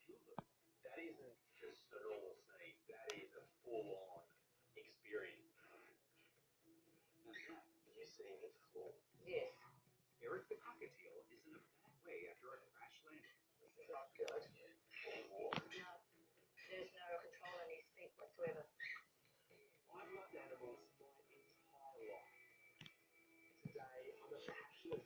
That isn't just a normal sneeze. That is a full-on experience. Now, Jack, have you seen this before? Yes, Eric the cockatiel is in a bad way after a crash landing. this is not good. What? No, there's no control in his feet whatsoever. I've loved animals my entire life. Today, I'm a passionate